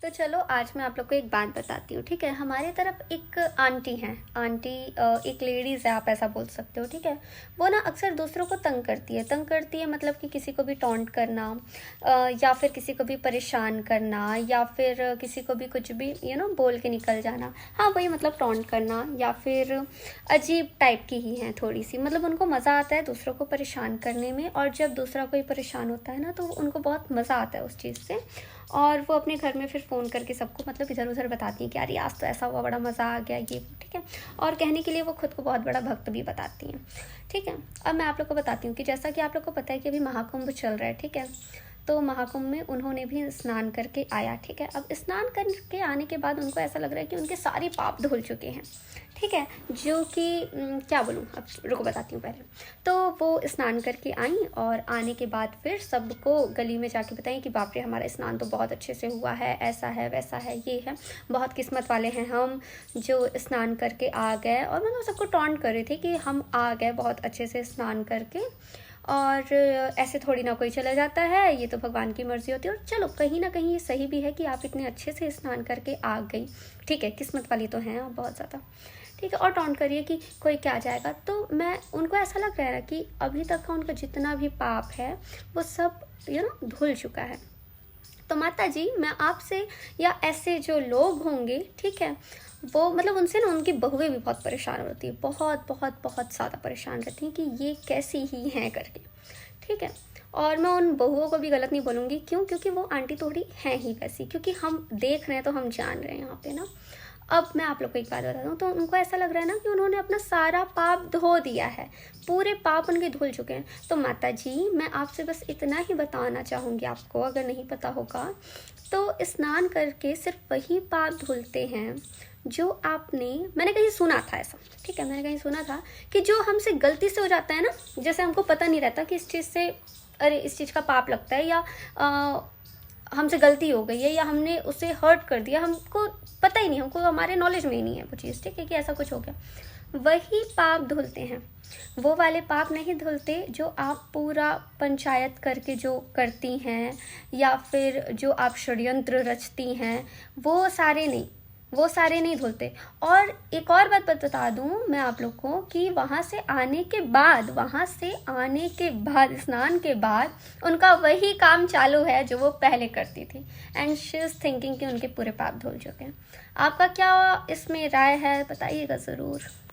तो चलो आज मैं आप लोग को एक बात बताती हूँ। ठीक है, हमारे तरफ एक आंटी हैं। आंटी एक लेडीज़ है, आप ऐसा बोल सकते हो। ठीक है, वो ना अक्सर दूसरों को तंग करती है मतलब कि किसी को भी टॉन्ट करना, या फिर किसी को भी परेशान करना, या फिर किसी को भी कुछ भी बोल के निकल जाना। हाँ, वही मतलब टॉन्ट करना, या फिर अजीब टाइप की ही हैं थोड़ी सी। मतलब उनको मज़ा आता है दूसरों को परेशान करने में, और जब दूसरा कोई परेशान होता है ना तो उनको बहुत मज़ा आता है उस चीज़ से। और वो अपने घर में फिर फ़ोन करके सबको मतलब इधर उधर बताती हैं कि यार आज तो ऐसा हुआ, बड़ा मज़ा आ गया ये। ठीक है, और कहने के लिए वो खुद को बहुत बड़ा भक्त भी बताती हैं। ठीक है, अब मैं आप लोग को बताती हूँ कि जैसा कि आप लोग को पता है कि अभी महाकुंभ चल रहा है। ठीक है, तो महाकुंभ में उन्होंने भी स्नान करके आया। ठीक है, अब स्नान करके आने के बाद उनको ऐसा लग रहा है कि उनके सारे पाप धुल चुके हैं। ठीक है, जो कि क्या बोलूँ, अब रुको बताती हूँ पहले। तो वो स्नान करके आई और आने के बाद फिर सबको गली में जाके बताएं कि बाप रे, हमारा स्नान तो बहुत अच्छे से हुआ है, ऐसा है वैसा है ये है, बहुत किस्मत वाले हैं हम जो स्नान करके आ गए। और मतलब सबको टॉन्ट कर रहे थे कि हम आ गए बहुत अच्छे से स्नान करके, और ऐसे थोड़ी ना कोई चला जाता है, ये तो भगवान की मर्जी होती है। और चलो कहीं ना कहीं ये सही भी है कि आप इतने अच्छे से स्नान करके आ गई। ठीक है, किस्मत वाली तो हैं आप बहुत ज़्यादा। ठीक है, और टॉन्ट करिए कि कोई क्या जाएगा। तो मैं उनको ऐसा लग रहा है कि अभी तक का उनका जितना भी पाप है वो सब धुल चुका है। तो माता जी, मैं आपसे या ऐसे जो लोग होंगे, ठीक है, वो मतलब उनसे ना उनकी बहुएं भी बहुत परेशान होती है, बहुत बहुत बहुत ज़्यादा परेशान रहती हैं कि ये कैसी ही हैं करके। ठीक है, और मैं उन बहुओं को भी गलत नहीं बोलूँगी। क्यों? क्योंकि वो आंटी थोड़ी हैं ही वैसी, क्योंकि हम देख रहे हैं तो हम जान रहे हैं यहाँ पे ना। अब मैं आप लोग को एक बात बताता हूँ, तो उनको ऐसा लग रहा है ना कि उन्होंने अपना सारा पाप धो दिया है, पूरे पाप उनके धुल चुके हैं। तो माता जी, मैं आपसे बस इतना ही बताना चाहूँगी आपको, अगर नहीं पता होगा तो स्नान करके सिर्फ वही पाप धुलते हैं जो मैंने कहीं सुना था ऐसा। ठीक है, मैंने कहीं सुना था कि जो हमसे गलती से हो जाता है ना, जैसे हमको पता नहीं रहता कि इस चीज़ से, अरे इस चीज़ का पाप लगता है, या हमसे गलती हो गई है, या हमने उसे हर्ट कर दिया, हमको पता ही नहीं, हमको हमारे नॉलेज में ही नहीं है वो चीज़। ठीक है, कि ऐसा कुछ हो गया, वही पाप धुलते हैं। वो वाले पाप नहीं धुलते जो आप पूरा पंचायत करके जो करती हैं, या फिर जो आप षड्यंत्र रचती हैं, वो सारे नहीं धुलते। और एक और बात बता दूं मैं आप लोग को कि वहाँ से आने के बाद स्नान के बाद उनका वही काम चालू है जो वो पहले करती थी, एंड शी इज़ थिंकिंग कि उनके पूरे पाप धुल चुके हैं। आपका क्या इसमें राय है, बताइएगा ज़रूर।